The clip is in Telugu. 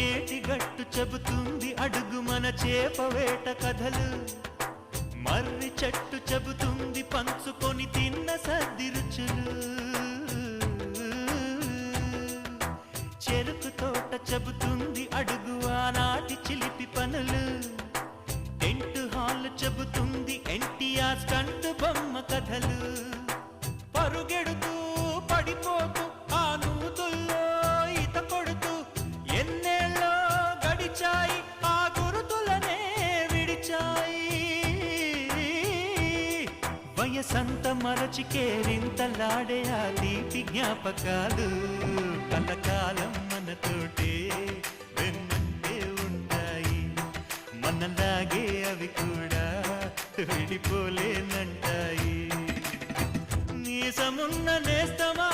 ఏటి గట్టు చెబుతుంది అడుగు మన చేపవేట కథలు మర్రి చెట్టు చెబుతుంది పంచుకొని తిన్న సద్ది రుచులు చెరుకు తోట చెబుతుంది అడుగు ఆనాటి చిలిపి పనులు టెంట్ హాల్ చెబుతుంది ఎన్టీఆర్ స్టంట్ బొమ్మ కథలు పరుగెడుతూ పడిపోతూ ఆ నూతుల్లో ఈత కొడుతూ ఎన్నేళ్ళో గడిచాయి ఆ గురుతులనే విడిచాయి వయసంత మరచి కేరింతలాడే ఆ తీపి జ్ఞాపకాలు కలకాలం మనతోటే వెన్నంటే ఉంటాయి మనలాగే అవి కూడా విడిపోలేనంటాయి నీసమున్న నేస్తమా